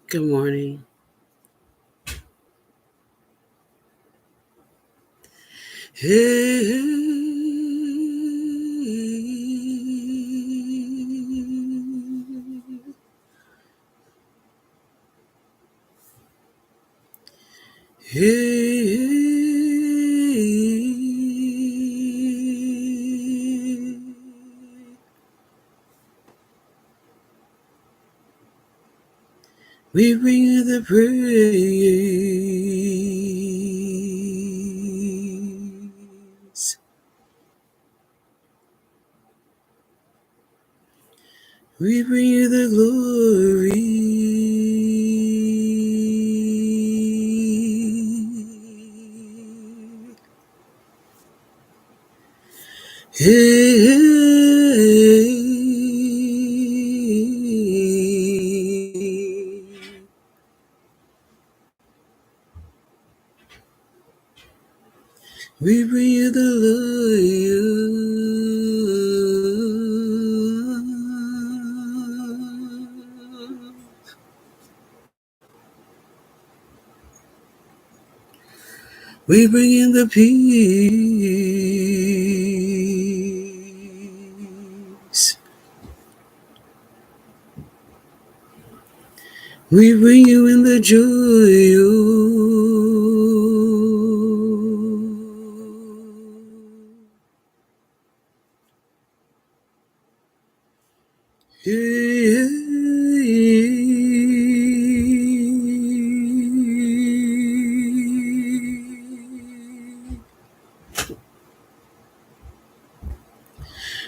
Good morning. We bring you the praise. We bring you the glory. We bring you the love. We bring in the peace. We bring you in the joy.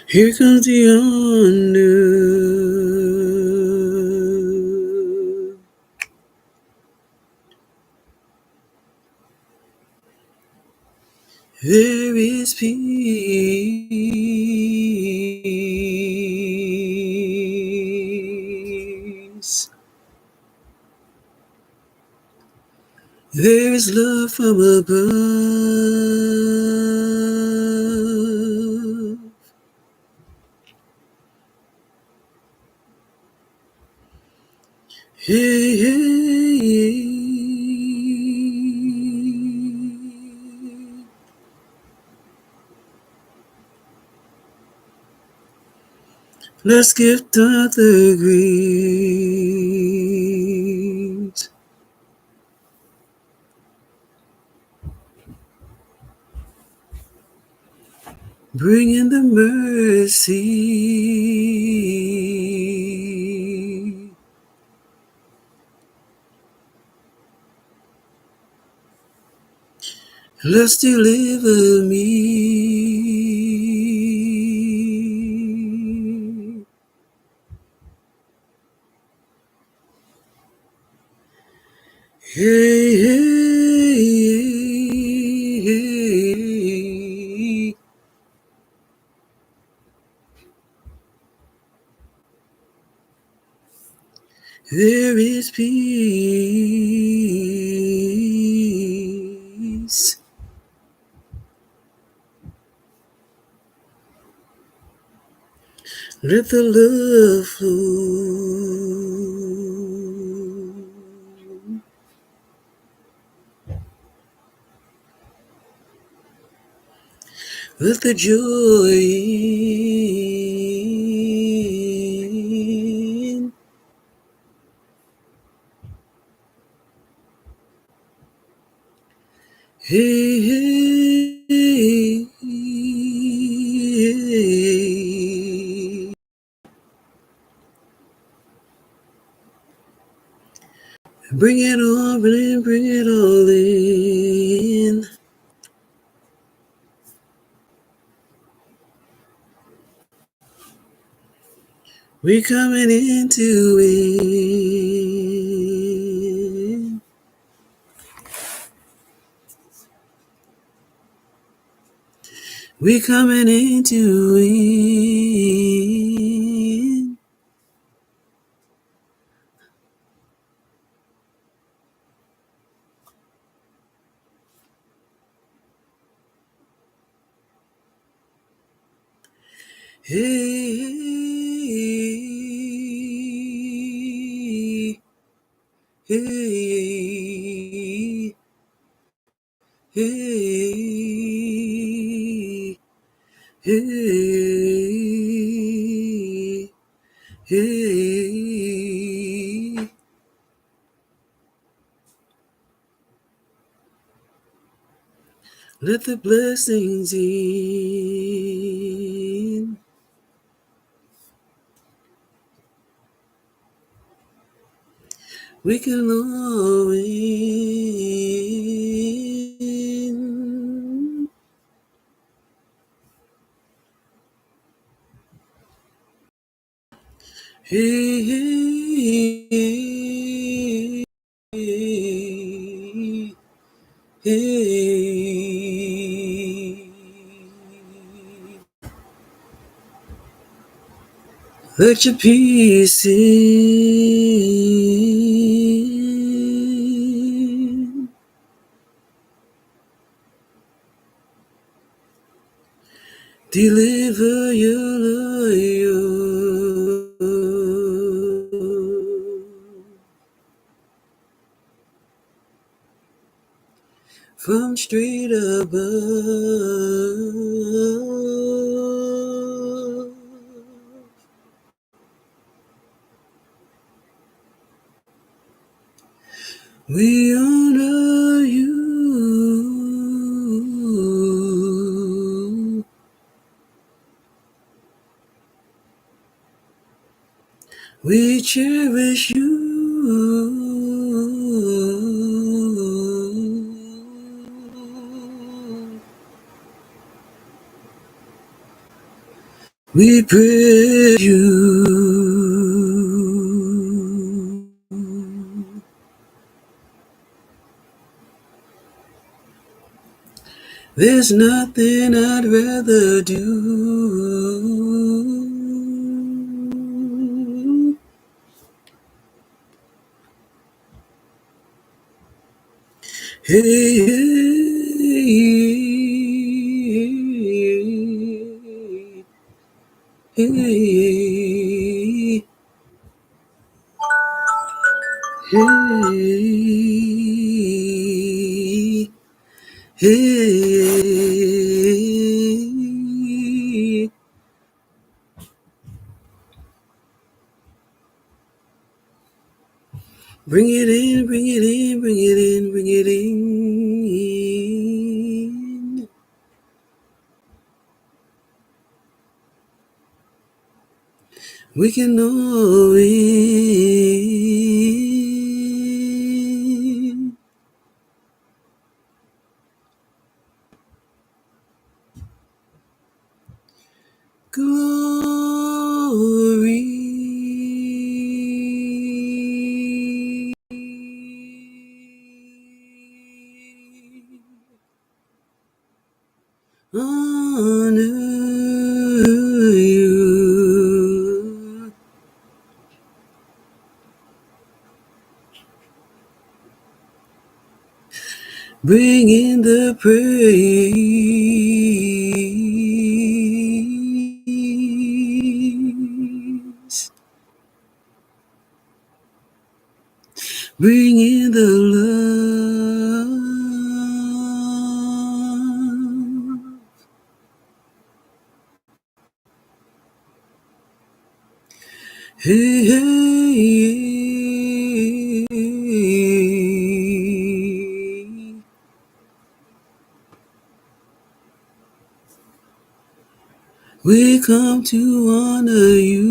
Here comes the honor. There is peace. There is love from above. Hey, hey, hey. Let's give God the grace. Bring in the mercy. Let's deliver me. Hey, hey, hey. There is peace. Let the love flow. Let the joy in. Hey, hey, hey. Bring it on, bring it all in. We coming into it. We coming into it. Hey, Hey, hey, hey, hey. Let the blessings in. We can all win. Hey, hey, hey, hey. Let your peace in. Deliver your loyal from straight above. We honor you. We cherish you. We praise you. There's nothing I'd rather do. Hey, hey, hey, hey, hey. Bring it in, bring it in, bring it in, bring it in. We can all win. Glory. Honor you. Bring in the praise. Bring in the love. Hey, hey, hey. We come to honor you.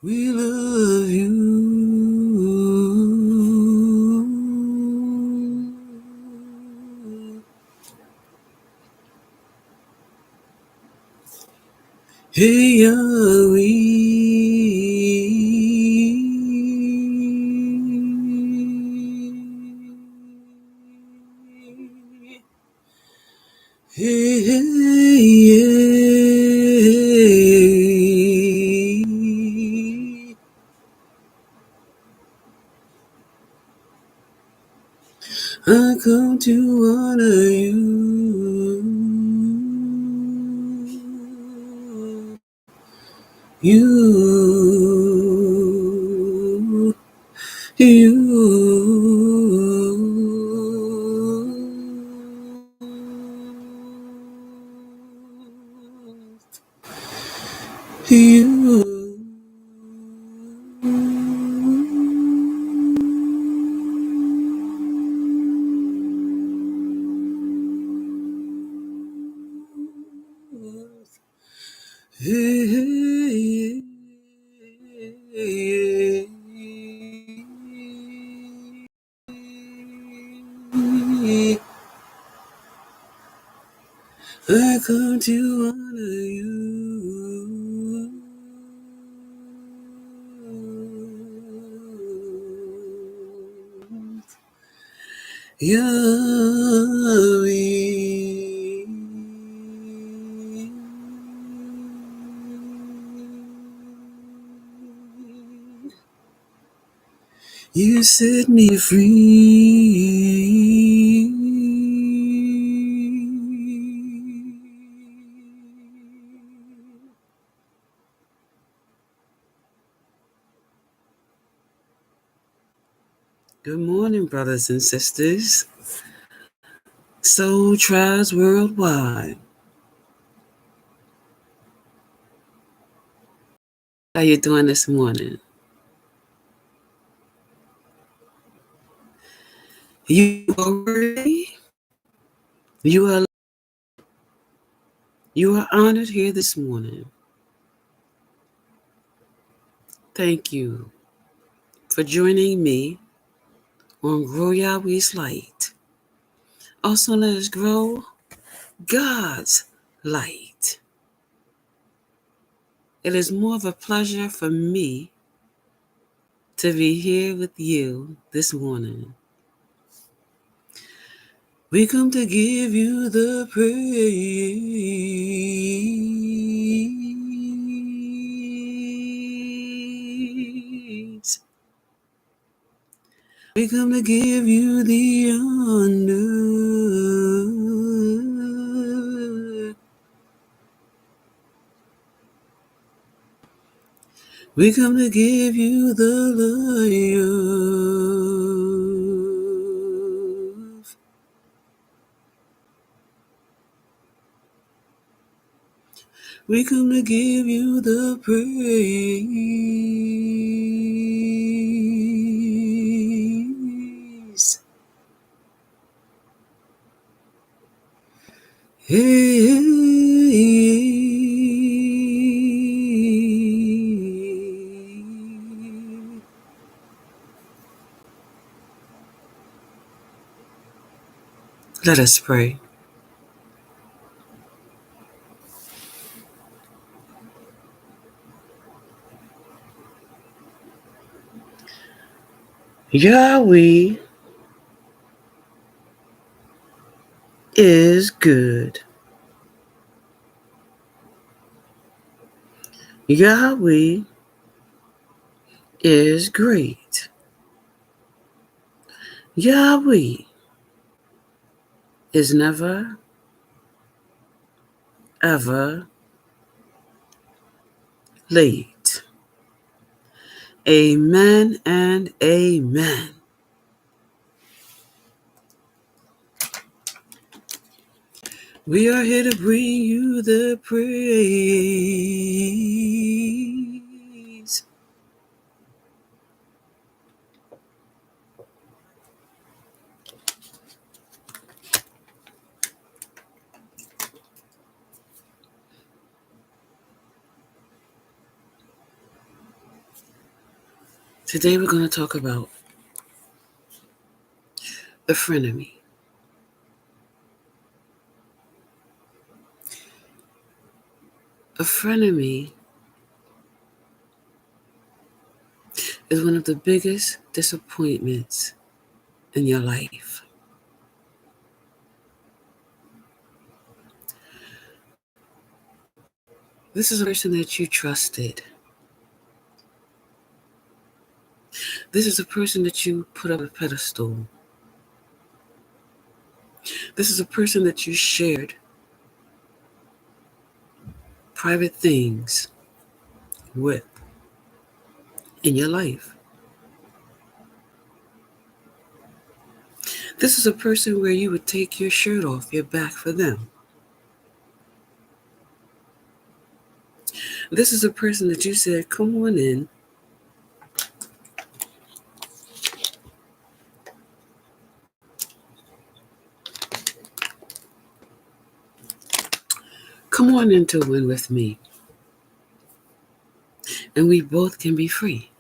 We love you. Hey, Yahweh. Hey, hey, yeah. I come to honor you. you, you, you. I come to honor you. Yahweh. You set me free. Good morning, brothers and sisters. Soul Tribes Worldwide. How you doing this morning? You are worthy. You are honored here this morning. Thank you for joining me on Grow Yahweh's Light. Also let us grow God's light. It is more of a pleasure for me to be here with you this morning. We come to give you the praise. We come to give you the honor. We come to give you the love. We come to give you the praise. Hey, let us pray. Yahweh is good. Yahweh is great. Yahweh is never, ever late. Amen and amen. We are here to bring you the praise. Today we're going to talk about the frenemy. A frenemy is one of the biggest disappointments in your life. This is a person that you trusted. This is a person that you put up a pedestal. This is a person that you shared private things with in your life. This is a person where you would take your shirt off your back for them. This is a person that you said, come on in. Come on into one with me. And we both can be free.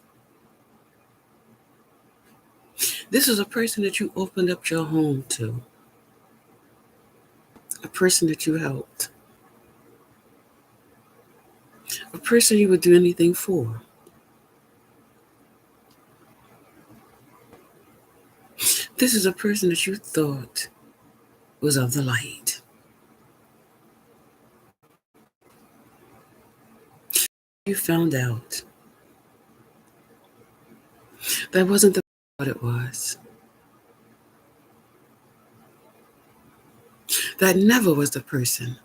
This is a person that you opened up your home to. A person that you helped. A person you would do anything for. This is a person that you thought was of the light. You found out that wasn't the what it was. That never was the person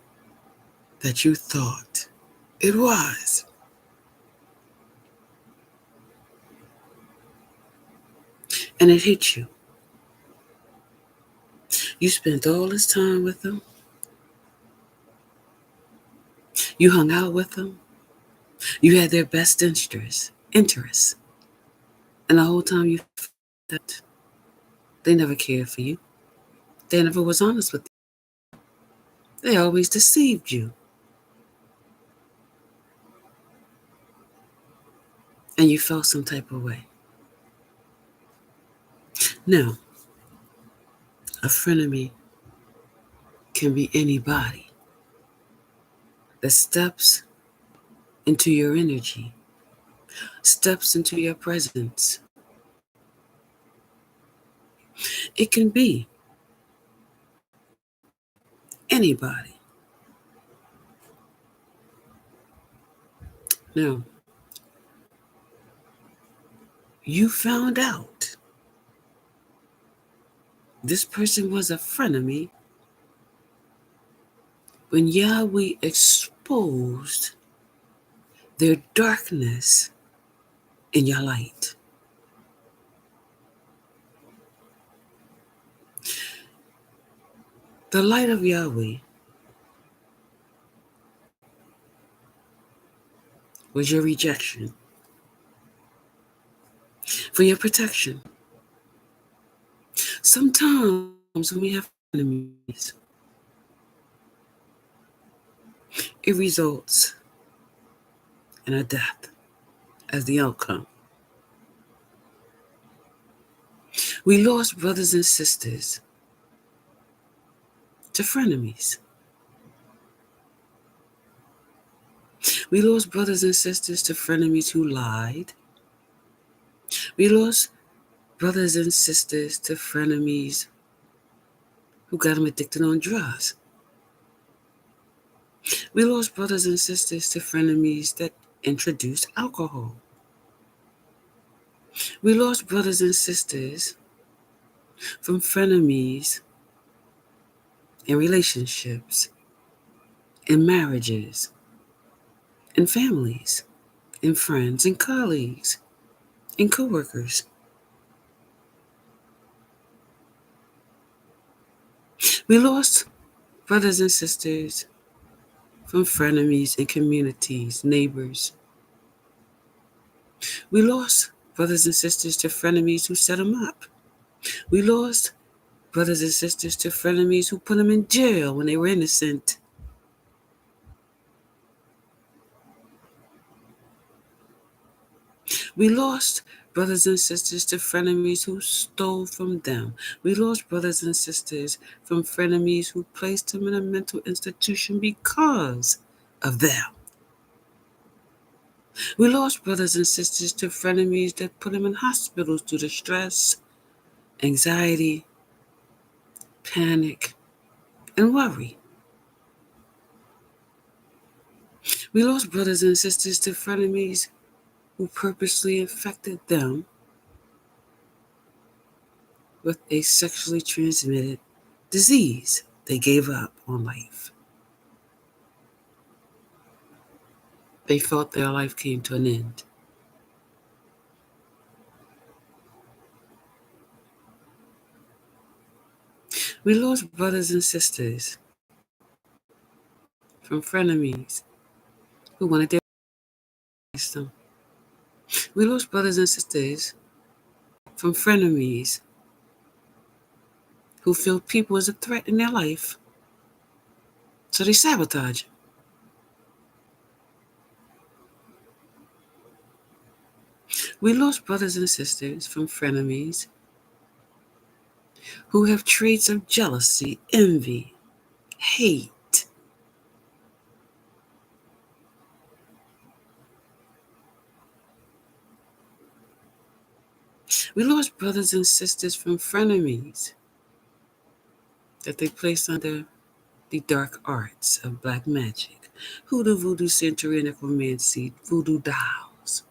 that you thought it was. And it hit you. You spent all this time with them. You hung out with them. You had their best interests. And the whole time you felt that they never cared for you. They never was honest with you. They always deceived you. And you felt some type of way. Now, a frenemy can be anybody that steps into your energy, steps into your presence. It can be anybody. Now, you found out this person was a frenemy when Yahweh exposed their darkness in your light. The light of Yahweh was your rejection for your protection. Sometimes when we have enemies, it results in a death as the outcome. We lost brothers and sisters to frenemies. We lost brothers and sisters to frenemies who lied. We lost brothers and sisters to frenemies who got them addicted on drugs. We lost brothers and sisters to frenemies that introduced alcohol. We lost brothers and sisters from frenemies in relationships, in marriages, in families, in friends, in colleagues, in coworkers. We lost brothers and sisters from frenemies in communities, neighbors. We lost brothers and sisters to frenemies who set them up. We lost brothers and sisters to frenemies who put them in jail when they were innocent. We lost brothers and sisters to frenemies who stole from them. We lost brothers and sisters from frenemies who placed them in a mental institution because of them. We lost brothers and sisters to frenemies that put them in hospitals due to stress, anxiety, panic, and worry. We lost brothers and sisters to frenemies who purposely infected them with a sexually transmitted disease. They gave up on life. they felt their life came to an end. We lost brothers and sisters from frenemies who wanted their system. We lost brothers and sisters from frenemies who feel people as a threat in their life, so they sabotage it. We lost brothers and sisters from frenemies who have traits of jealousy, envy, hate. We lost brothers and sisters from frenemies that they placed under the dark arts of black magic, hoodoo, voodoo, century, necromancy, voodoo dolls,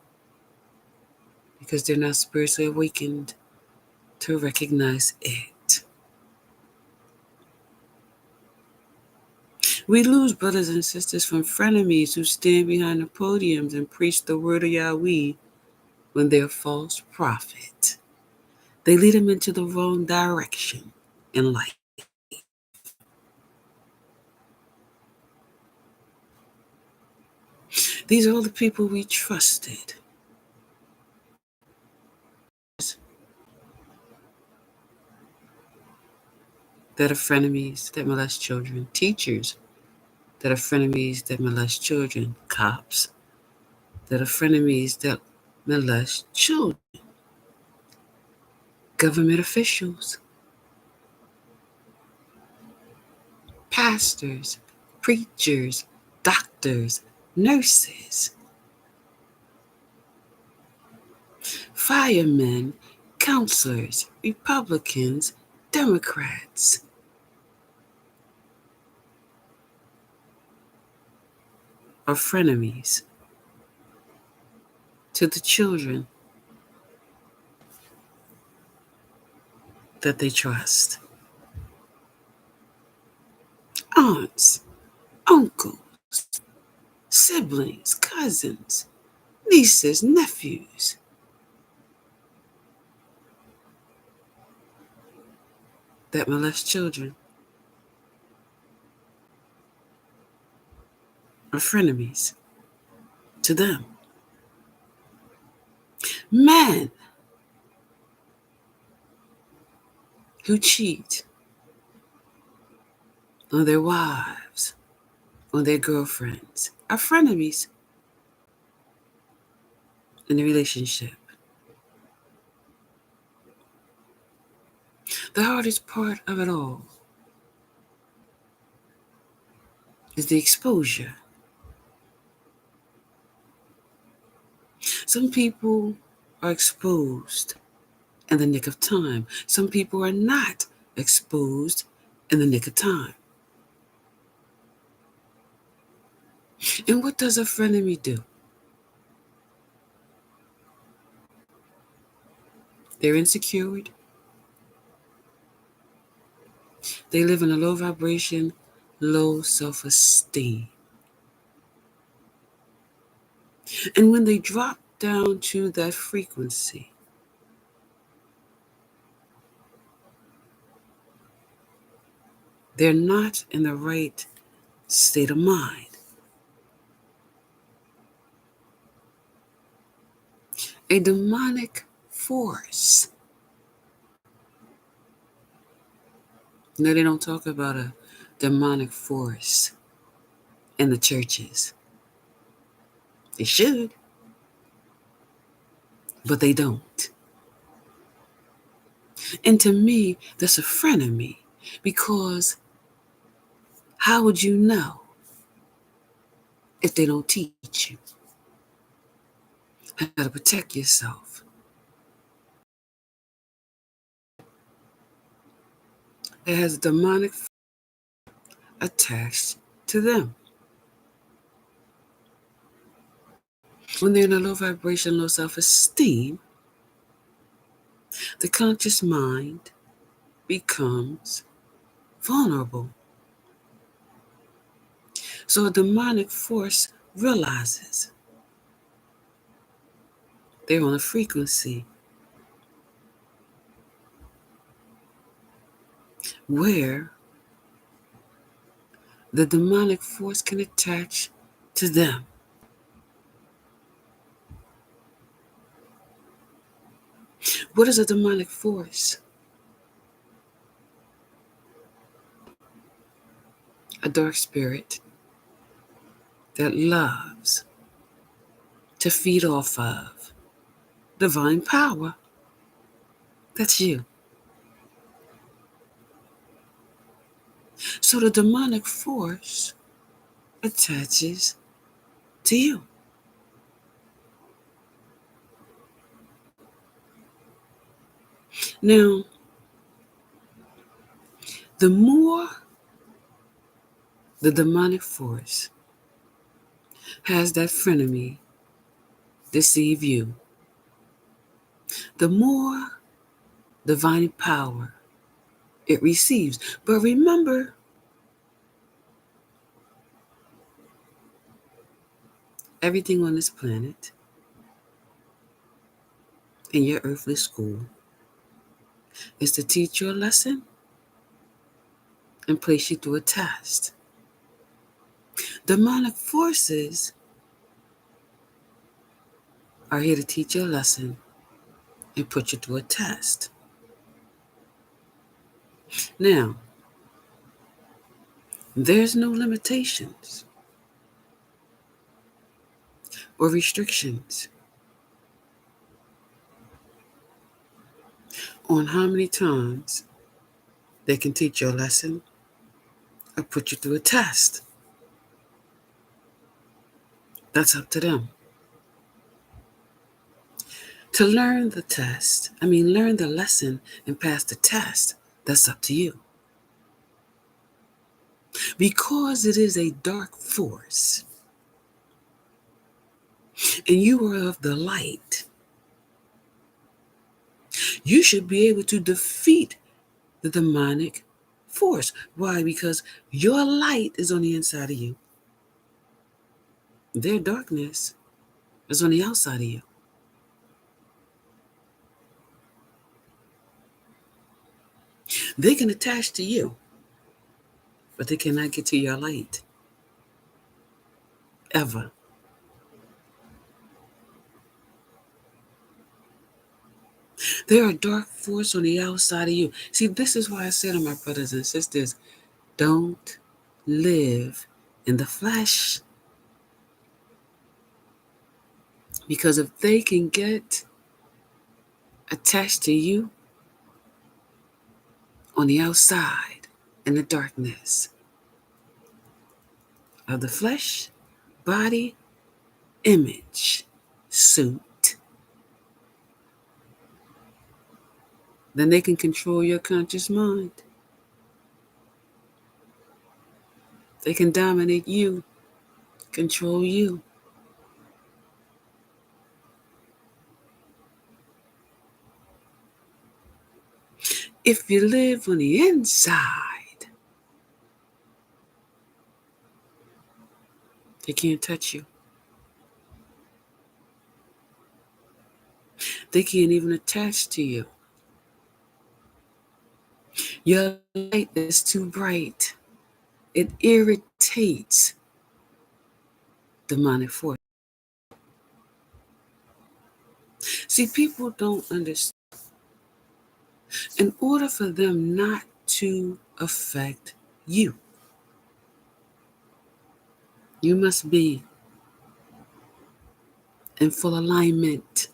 because they're not spiritually awakened to recognize it. We lose brothers and sisters from frenemies who stand behind the podiums and preach the word of Yahweh when they're false prophet. They lead them into the wrong direction in life. These are all the people we trusted. That are frenemies that molest children, teachers that are frenemies that molest children, cops that are frenemies that molest children, government officials, pastors, preachers, doctors, nurses, firemen, counselors, Republicans, Democrats. Are frenemies to the children that they trust. Aunts, uncles, siblings, cousins, nieces, nephews. That molest children are frenemies to them. Men who cheat on their wives, on their girlfriends, are frenemies in the relationship. The hardest part of it all is the exposure. Some people are exposed in the nick of time. Some people are not exposed in the nick of time. And what does a frenemy do? They're insecure. They live in a low vibration, low self-esteem. And when they drop down to that frequency, they're not in the right state of mind. A demonic force. No, they don't talk about a demonic force in the churches. They should, but they don't. And to me, that's a frenemy, because how would you know if they don't teach you how to protect yourself? It has a demonic attached to them. When they're in a low vibration, low self-esteem, the conscious mind becomes vulnerable. So a demonic force realizes they're on a frequency where the demonic force can attach to them. What is a demonic force? A dark spirit that loves to feed off of divine power. That's you. So the demonic force attaches to you. Now, the more the demonic force has that frenemy deceive you, the more divine power it receives. But remember, everything on this planet, in your earthly school, is to teach you a lesson and place you through a test. Demonic forces are here to teach you a lesson and put you through a test. Now, there's no limitations or restrictions on how many times they can teach you a lesson or put you through a test. That's up to them. To learn the lesson and pass the test, that's up to you. Because it is a dark force and you are of the light, you should be able to defeat the demonic force. Why? Because your light is on the inside of you. Their darkness is on the outside of you. They can attach to you, but they cannot get to your light. Ever. There are dark force on the outside of you. See, this is why I say to my brothers and sisters, don't live in the flesh. Because if they can get attached to you on the outside in the darkness of the flesh, body, image, suit, then they can control your conscious mind. They can dominate you, control you. If you live on the inside, they can't touch you. They can't even attach to you. Your light is too bright. It irritates demonic force. See, people don't understand. In order for them not to affect you, you must be in full alignment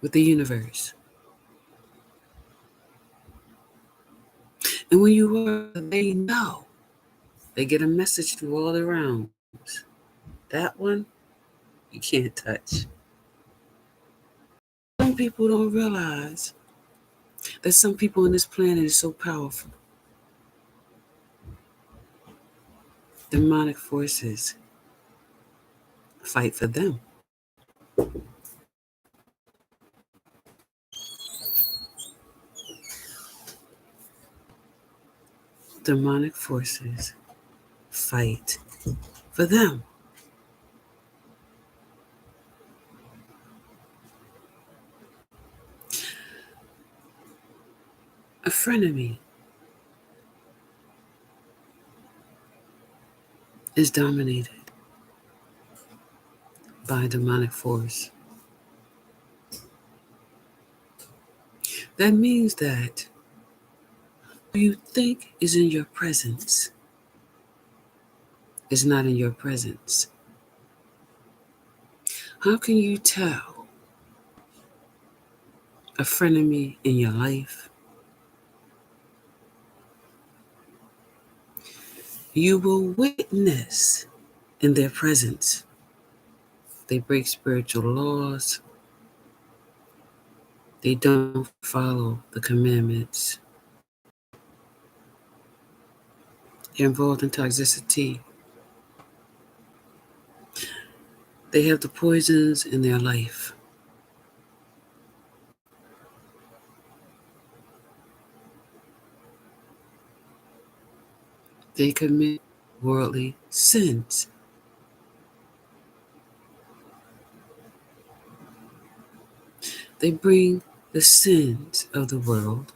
with the universe. And when you are, they know. They get a message through all the realms. That one, you can't touch. Some people don't realize that some people on this planet is so powerful. Demonic forces fight for them. Demonic forces fight for them. A frenemy is dominated by a demonic force. That means that who you think is in your presence is not in your presence. How can you tell a frenemy in your life? You will witness in their presence. They break spiritual laws. They don't follow the commandments. They're involved in toxicity. They have the poisons in their life. They commit worldly sins. They bring the sins of the world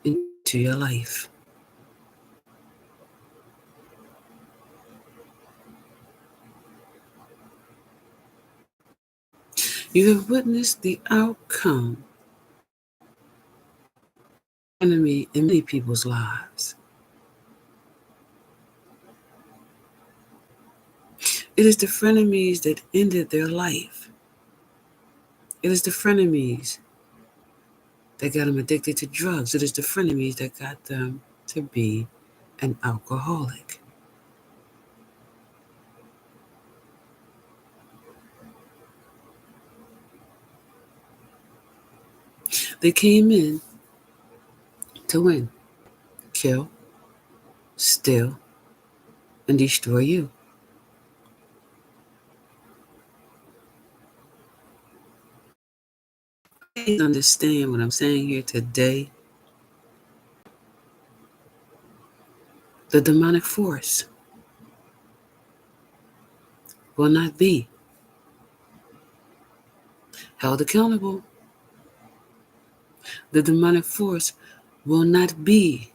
into your life. You have witnessed the outcome of the enemy in many people's lives. It is the frenemies that ended their life. It is the frenemies that got them addicted to drugs. It is the frenemies that got them to be an alcoholic. They came in to win, kill, steal, and destroy you. Please understand what I'm saying here today. The demonic force will not be held accountable. The demonic force will not be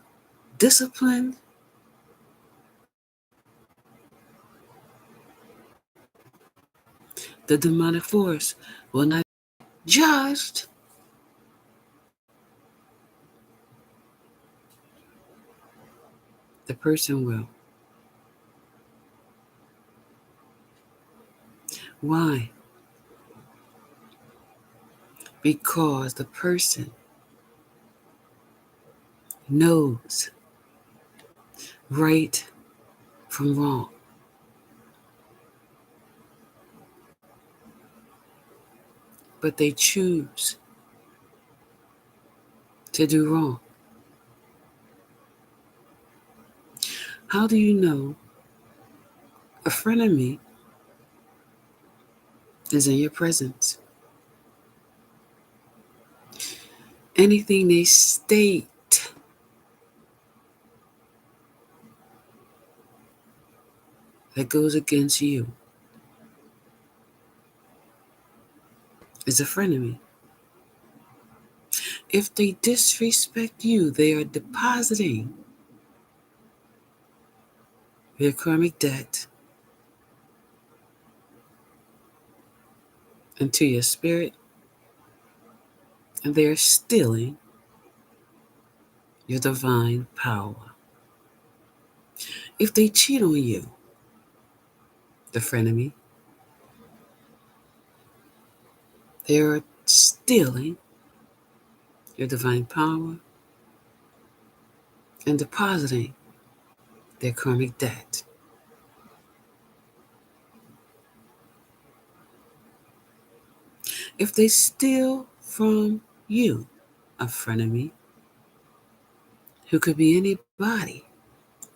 disciplined. The demonic force will not be judged. The person will. Why? Because the person knows right from wrong. But they choose to do wrong. How do you know a frenemy is in your presence? Anything they state that goes against you is a frenemy. If they disrespect you, they are depositing their karmic debt into your spirit, and they are stealing your divine power. If they cheat on you, the frenemy, they are stealing your divine power and depositing their karmic debt. If they steal from you, a frenemy, who could be anybody,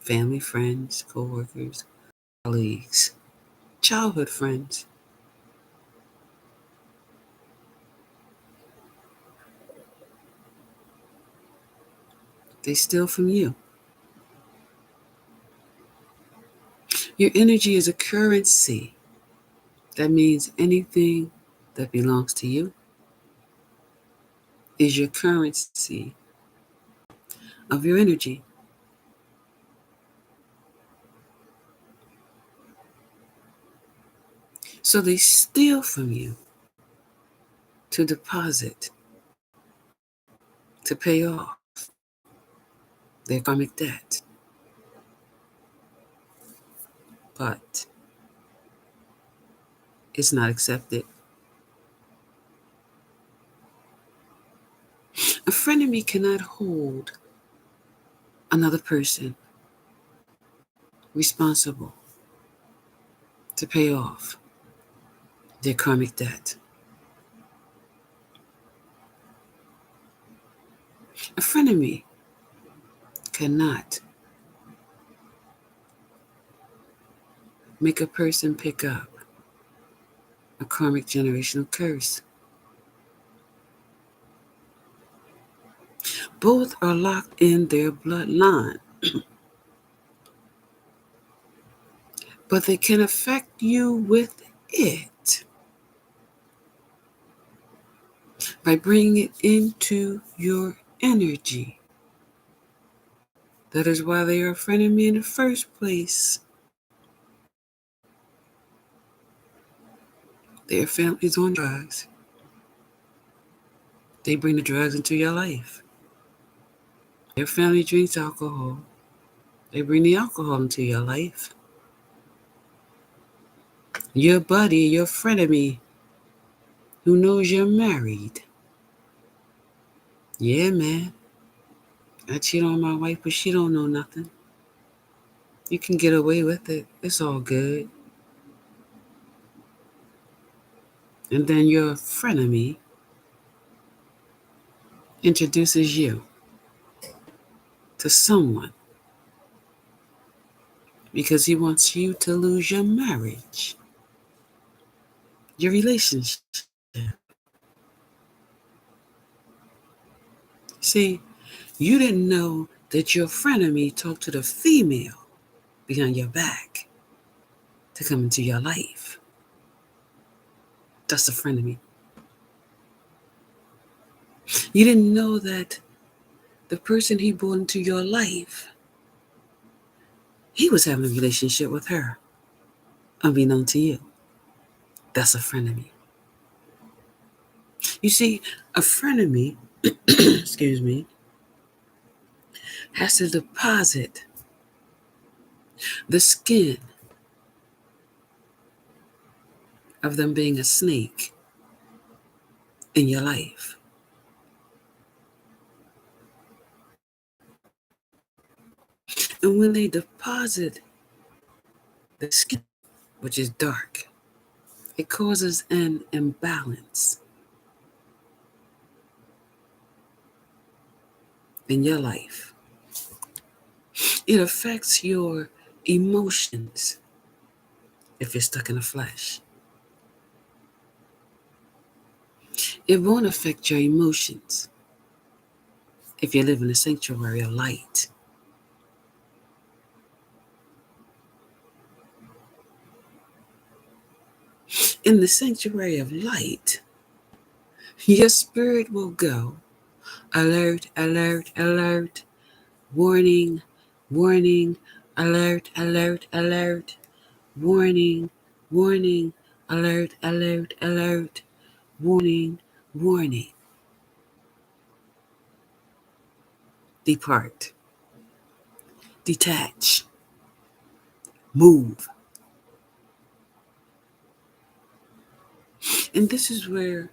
family, friends, co-workers, colleagues, childhood friends, they steal from you. Your energy is a currency. That means anything that belongs to you is your currency of your energy. So they steal from you to deposit, to pay off their karmic debt. But it's not accepted. A frenemy cannot hold another person responsible to pay off their karmic debt. A frenemy cannot make a person pick up a karmic generational curse. Both are locked in their bloodline, but they can affect you with it by bringing it into your energy. That is why they are a frenemy in the first place. Their family's on drugs. They bring the drugs into your life. Their family drinks alcohol. They bring the alcohol into your life. Your buddy, your frenemy, who knows you're married. Yeah, man. I cheat on my wife, but she don't know nothing. You can get away with it. It's all good. And then your frenemy introduces you to someone because he wants you to lose your marriage, your relationship. See, you didn't know that your frenemy talked to the female behind your back to come into your life. That's a frenemy. You didn't know that the person he brought into your life, he was having a relationship with her, unbeknown to you. That's a frenemy. You see, a frenemy, excuse me, has to deposit the skin of them being a snake in your life. And when they deposit the skin, which is dark, it causes an imbalance in your life. It affects your emotions if you're stuck in the flesh. It won't affect your emotions if you live in a sanctuary of light. In the sanctuary of light, your spirit will go alert, alert, alert, warning, warning, alert, alert, alert, warning, warning, alert, alert, alert, warning, warning. Depart, detach, move. And this is where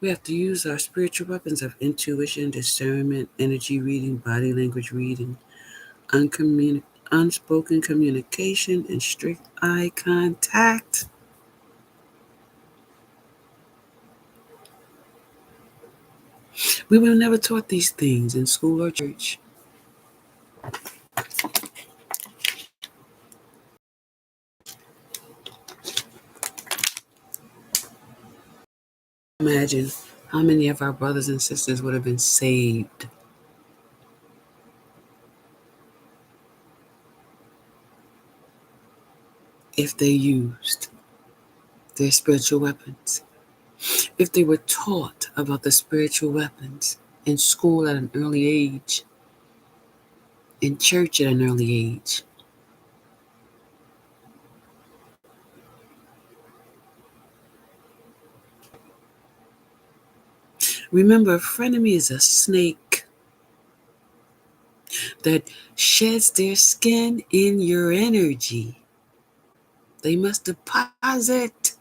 we have to use our spiritual weapons of intuition, discernment, energy reading, body language reading, unspoken communication, and strict eye contact. We were never taught these things in school or church. Imagine how many of our brothers and sisters would have been saved. if they used their spiritual weapons, if they were taught about the spiritual weapons in school at an early age, in church at an early age. Remember, a frenemy is a snake that sheds their skin in your energy. They must deposit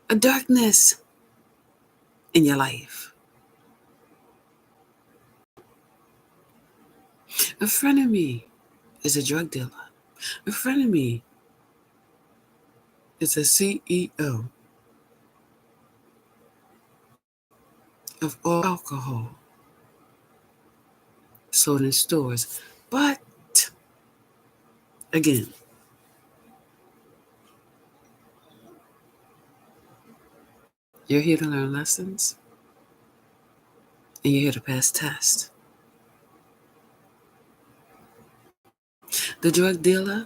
a darkness in your life. A frenemy is a drug dealer. A frenemy is a CEO of all alcohol sold in stores. But again, you're here to learn lessons and you're here to pass tests. The drug dealer,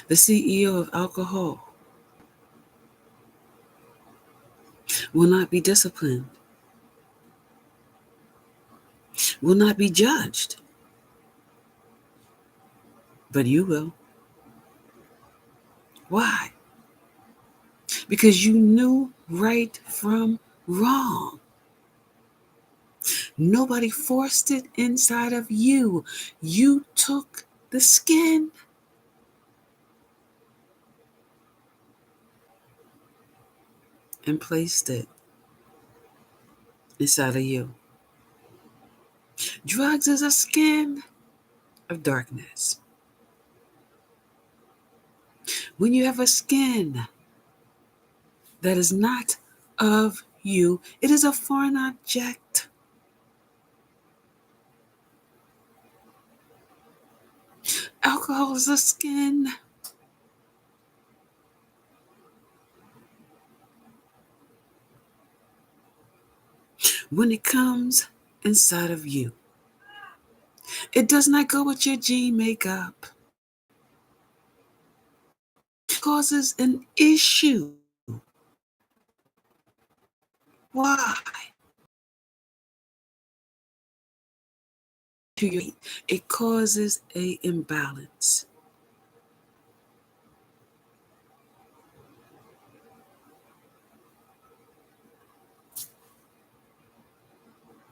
the CEO of alcohol, will not be disciplined, will not be judged, but you will. Why? Because you knew right from wrong. Nobody forced it inside of you. You took the skin and placed it inside of you. Drugs is a skin of darkness. When you have a skin that is not of you, it is a foreign object. Alcohol is a skin. When it comes inside of you, it does not go with your jean makeup. It causes an issue. Why? It causes an imbalance.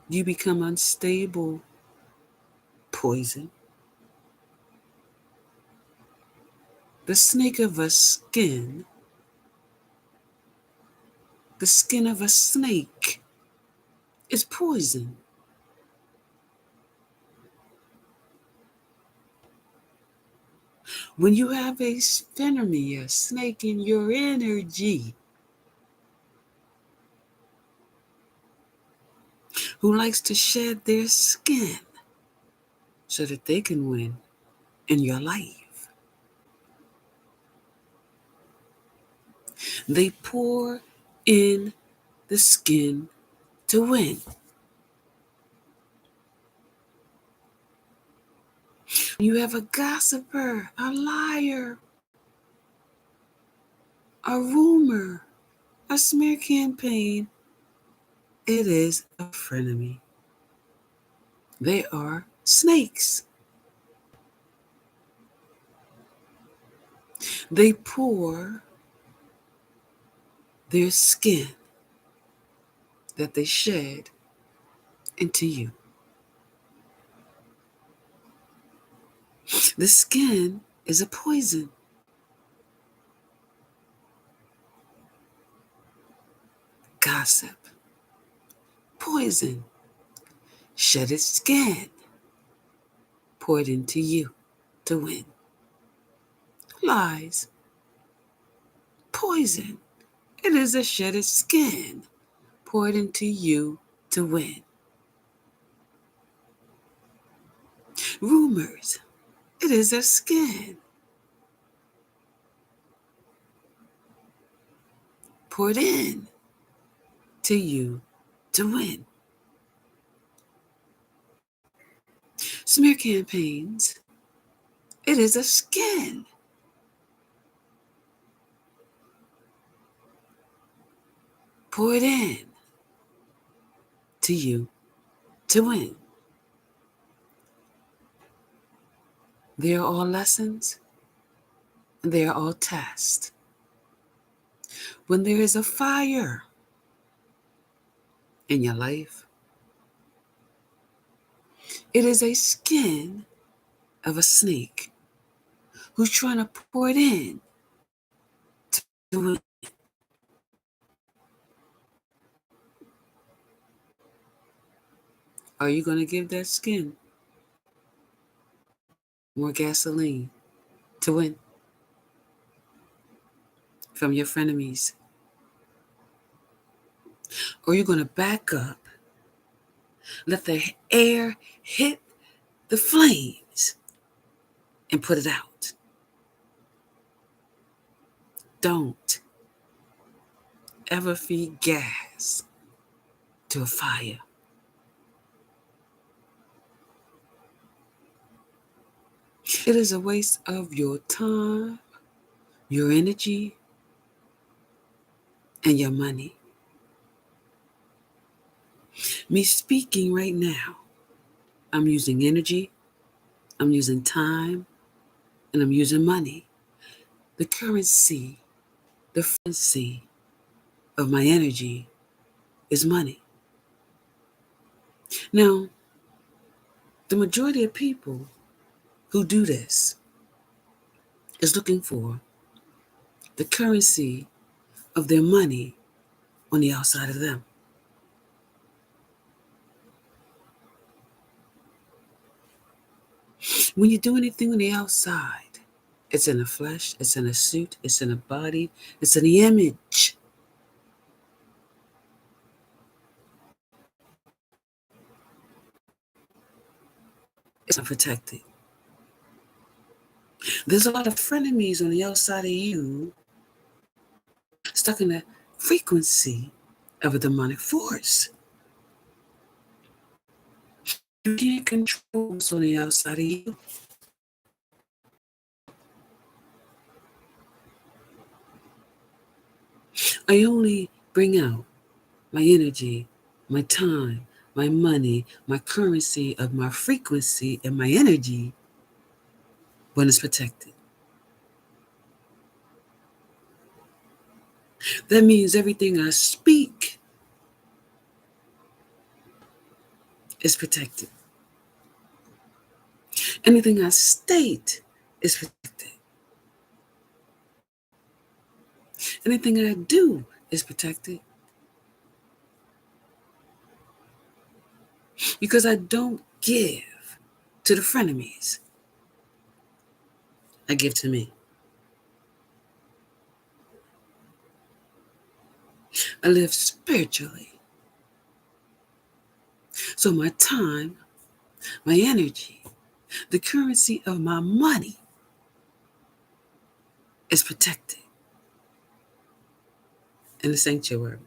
You become unstable poison. The snake of a skin, the skin of a snake is poison. When you have a Frenemy, a snake in your energy, who likes to shed their skin so that they can win in your life, they pour in the skin to win. You have a gossiper, a liar, a rumor, a smear campaign. It is a frenemy. They are snakes. They pour their skin that they shed into you. The skin is a poison. Gossip, poison, shed its skin, poured into you to win. Lies, poison. It is a shedded skin poured into you to win. Rumors. It is a skin poured in to you to win. Smear campaigns. It is a skin. Pour it in to you to win. They are all lessons, and they are all tests. When there is a fire in your life, it is a skin of a snake who's trying to pour it in to win. Are you going to give that skin more gasoline to win from your frenemies? Or are you going to back up, let the air hit the flames, and put it out? Don't ever feed gas to a fire. It is a waste of your time, your energy, and your money. Me speaking right now, I'm using energy, I'm using time, and I'm using money. The currency, the frequency of my energy is money. Now, the majority of people who do this is looking for the currency of their money on the outside of them. When you do anything on the outside, it's in the flesh, it's in a suit, it's in a body, it's in the image. It's not protected. There's a lot of frenemies on the outside of you stuck in the frequency of a demonic force. You can't control what's on the outside of you. I only bring out my energy, my time, my money, my currency of my frequency and my energy when it's protected. That means everything I speak is protected. Anything I state is protected. Anything I do is protected. Because I don't give to the frenemies. I give to me. I live spiritually. So my time, my energy, the currency of my money is protected in the sanctuary.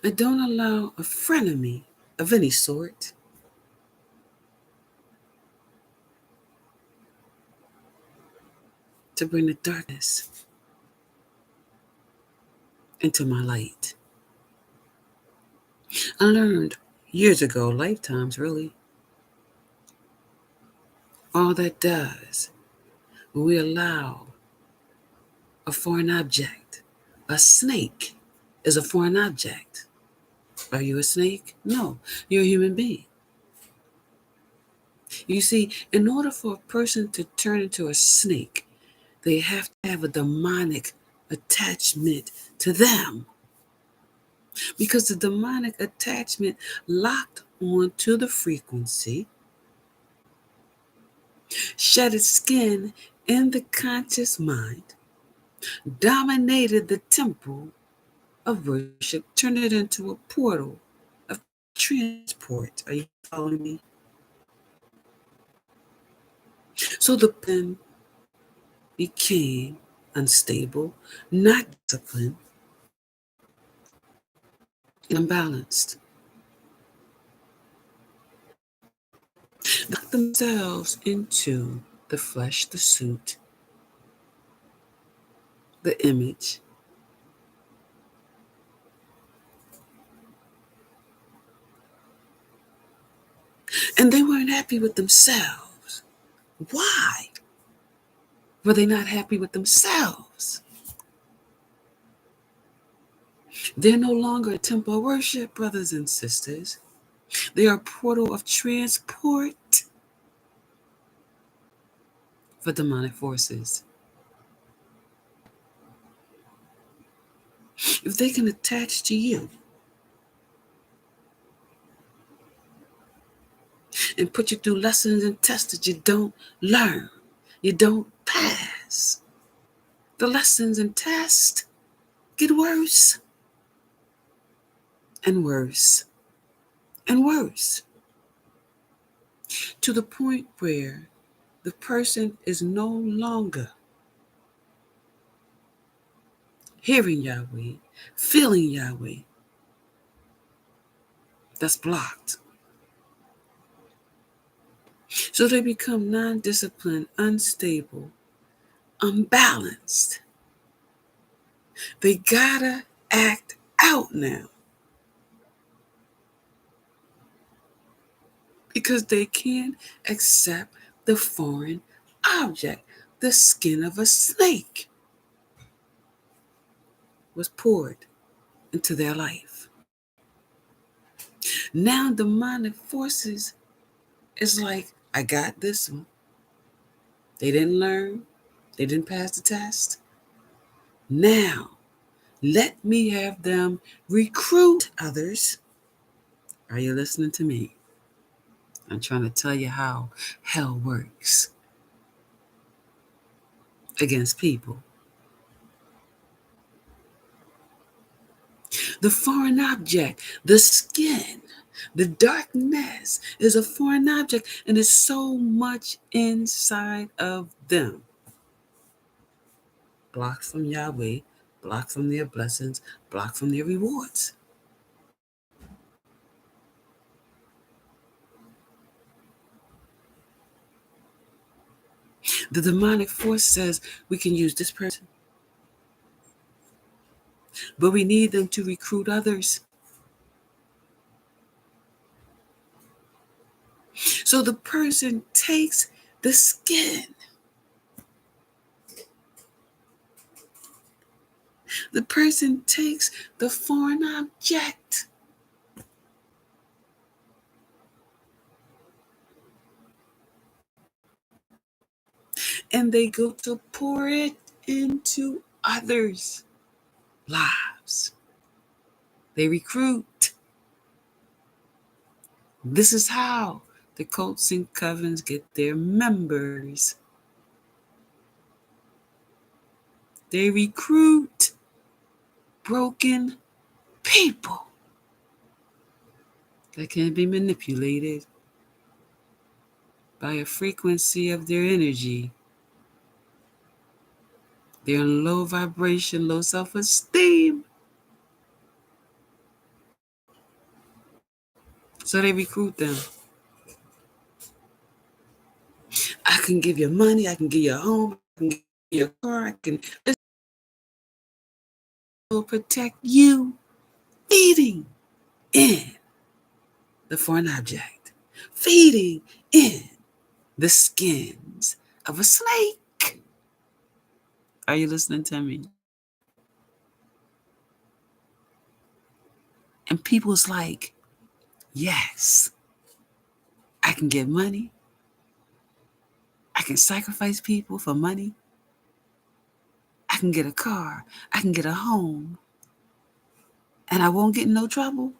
I don't allow a frenemy of any sort to bring the darkness into my light. I learned years ago, lifetimes really, all that does when we allow a foreign object, a snake is a foreign object. Are you a snake? No, you're a human being. You see, in order for a person to turn into a snake, they have to have a demonic attachment to them. Because the demonic attachment locked onto the frequency, shed its skin in the conscious mind, dominated the temple of worship, turned it into a portal of transport. Are you following me? So the pen became unstable, not disciplined, and unbalanced. Lock themselves into the flesh, the suit, the image. And they weren't happy with themselves. Why were they not happy with themselves? They're no longer a temple of worship, brothers and sisters. They are a portal of transport for demonic forces. If they can attach to you and put you through lessons and tests that you don't learn, you don't pass, the lessons and tests get worse and worse and worse, to the point where the person is no longer hearing Yahweh, feeling Yahweh. That's blocked. So they become non-disciplined, unstable, unbalanced. They gotta act out now because they can't accept the foreign object. The skin of a snake was poured into their life. Now demonic forces is like, I got this one. They didn't learn. They didn't pass the test. Now, let me have them recruit others. Are you listening to me? I'm trying to tell you how hell works against people. The foreign object, the skin, the darkness is a foreign object, and there's so much inside of them. Blocked from Yahweh, blocked from their blessings, blocked from their rewards. The demonic force says we can use this person, but we need them to recruit others. So the person takes the skin. The person takes the foreign object. And they go to pour it into others' lives. They recruit. This is how the cults and covens get their members. They recruit broken people that can be manipulated by a frequency of their energy. They're in low vibration, low self-esteem. So they recruit them. I can give you money, I can give you a home, I can give you a car, I can protect you, feeding in the foreign object, feeding in the skins of a snake. Are you listening to me? And people's like, yes, I can get money. I can sacrifice people for money. I can get a car. I can get a home. And I won't get in no trouble.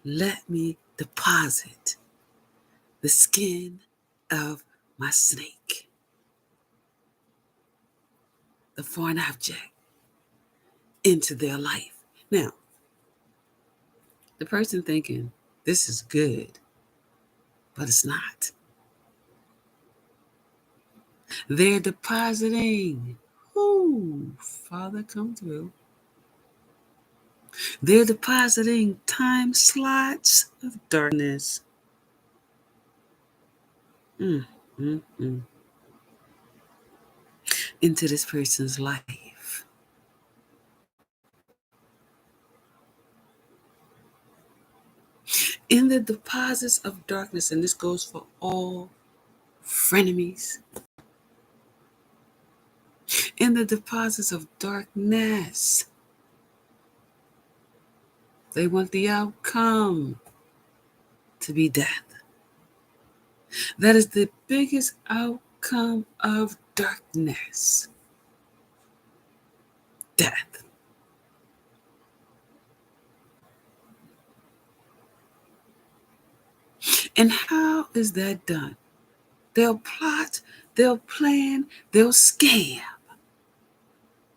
Let me deposit the skin of my snake, the foreign object, into their life. Now, the person thinking, this is good, but it's not. They're depositing Ooh, Father, come through. They're depositing time slots of darkness. Mm, mm, mm. Into this person's life. In the deposits of darkness, and this goes for all frenemies, in the deposits of darkness, they want the outcome to be death. That is the biggest outcome of darkness. Death. And how is that done? They'll plot, they'll plan, they'll scam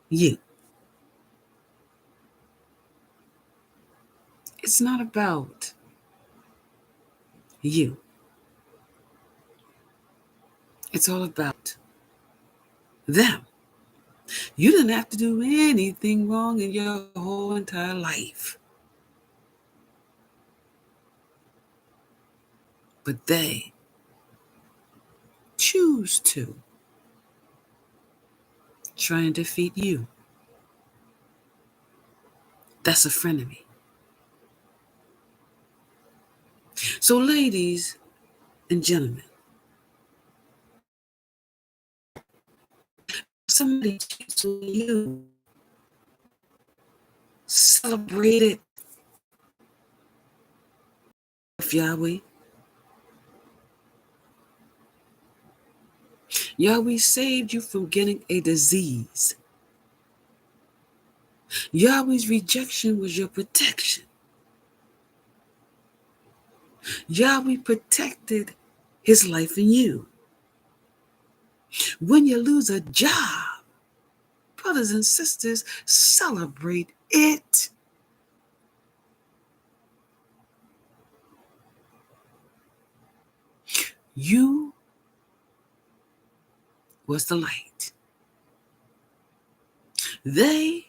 you. It's not about you. It's all about them. You didn't have to do anything wrong in your whole entire life. But they choose to try and defeat you. That's a frenemy. So, ladies and gentlemen, somebody cheats on you, celebrate it with Yahweh. Yahweh saved you from getting a disease. Yahweh's rejection was your protection. Yahweh protected his life in you. When you lose a job, brothers and sisters, celebrate it. You was the light. They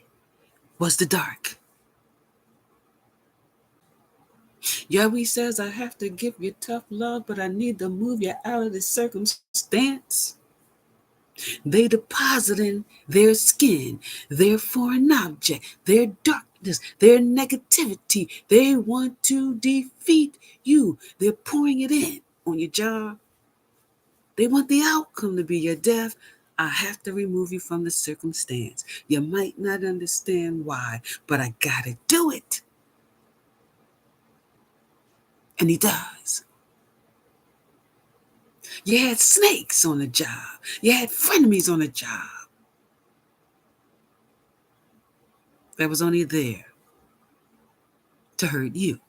was the dark. Yahweh says, I have to give you tough love, but I need to move you out of this circumstance. They deposit in their skin, their foreign object, their darkness, their negativity. They want to defeat you. They're pouring it in on your job. They want the outcome to be your death. I have to remove you from the circumstance. You might not understand why, but I gotta do it. And he does. You had snakes on the job. You had frenemies on the job. That was only there to hurt you.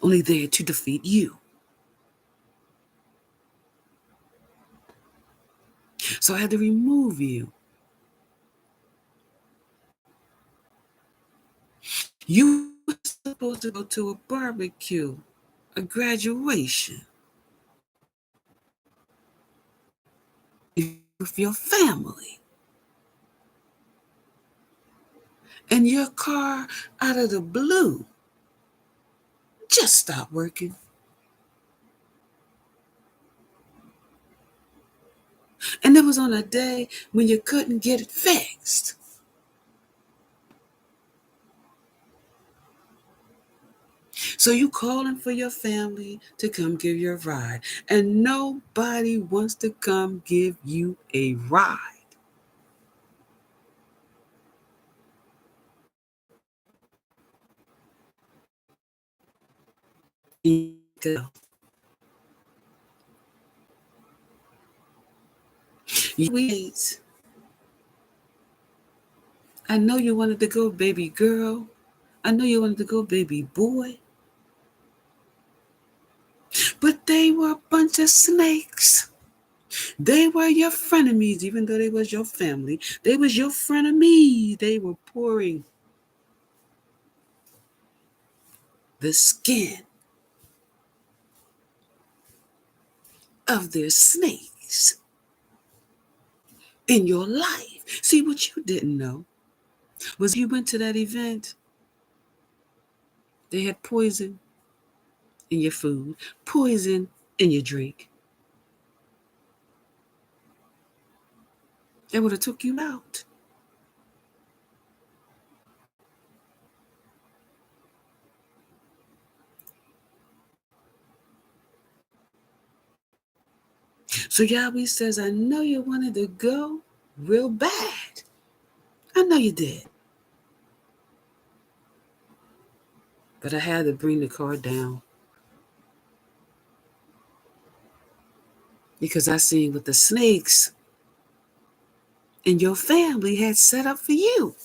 Only there to defeat you. So I had to remove you. You were supposed to go to a barbecue, a graduation with your family. And your car, out of the blue, just stopped working. And it was on a day when you couldn't get it fixed. So you calling for your family to come give you a ride. And nobody wants to come give you a ride. Wait. I know you wanted to go, baby girl. I know you wanted to go, baby boy. But they were a bunch of snakes. They were your frenemies, even though they was your family. They was your frenemy. They were pouring the skin of their snakes in your life. See, what you didn't know was you went to that event, they had poison in your food, poison in your drink. They would have took you out. So Yahweh says, I know you wanted to go real bad. I know you did. But I had to bring the car down because I seen what the snakes in your family had set up for you.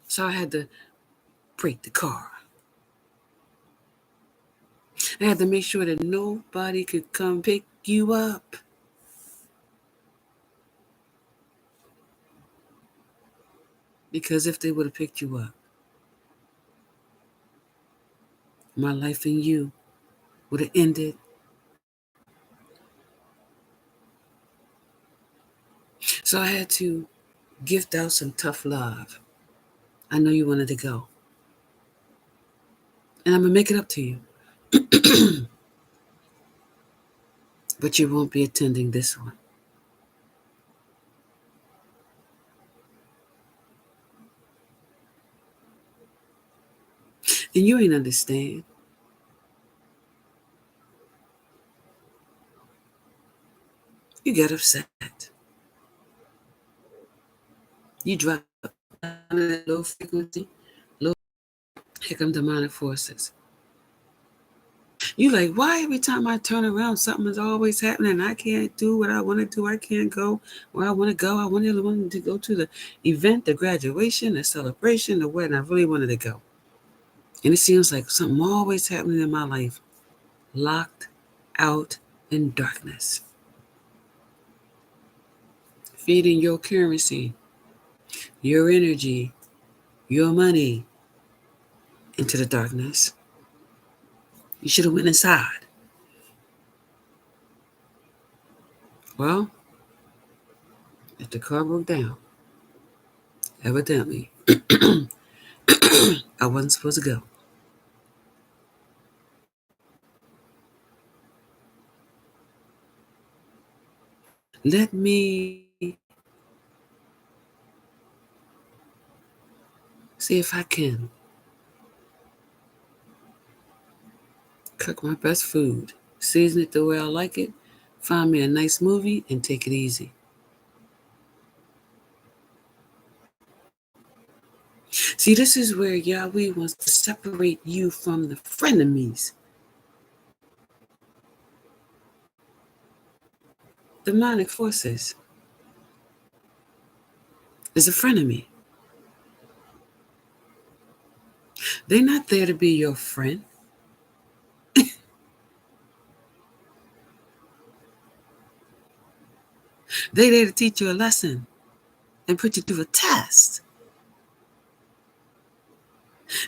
So I had to break the car. I had to make sure that nobody could come pick you up. Because if they would have picked you up, my life and you would have ended. So I had to gift out some tough love. I know you wanted to go. And I'm going to make it up to you. But you won't be attending this one. And you ain't understand. You got upset. You dropped down that low frequency. Low, here come demonic forces. You like, why every time I turn around, something is always happening. I can't do what I want to do. I can't go where I want to go. I wanted to go to the event, the graduation, the celebration, the wedding. I really wanted to go. And it seems like something always happening in my life, locked out in darkness. Feeding your currency, your energy, your money into the darkness. You should have went inside. Well, if the car broke down, evidently, I wasn't supposed to go. Let me see if I can cook my best food, season it the way I like it, find me a nice movie, and take it easy. See, this is where Yahweh wants to separate you from the frenemies. Demonic forces is a frenemy. They're not there to be your friend. They're there to teach you a lesson and put you through a test.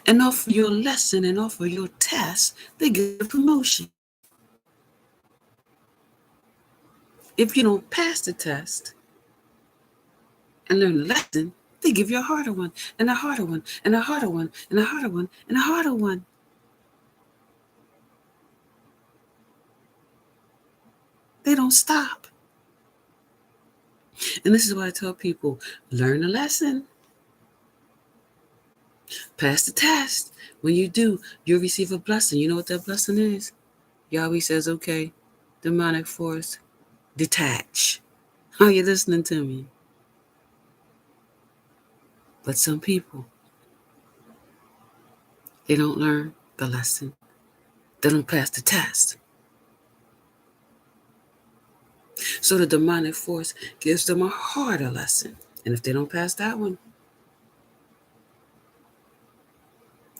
And off your lesson and off of your test, they get a promotion. If you don't pass the test and learn the lesson, they give you a harder one, and a harder one, and a harder one, and a harder one, and a harder one. They don't stop. And this is why I tell people, learn the lesson. Pass the test. When you do, you'll receive a blessing. You know what that blessing is? Yahweh says, okay, demonic force, detach. Are you listening to me? But some people, they don't learn the lesson. They don't pass the test. So the demonic force gives them a harder lesson. And if they don't pass that one,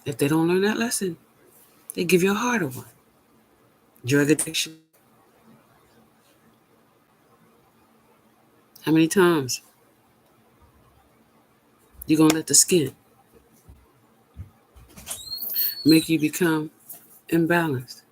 if they don't learn that lesson, they give you a harder one. Drug addiction. How many times you going to let the skin make you become imbalanced?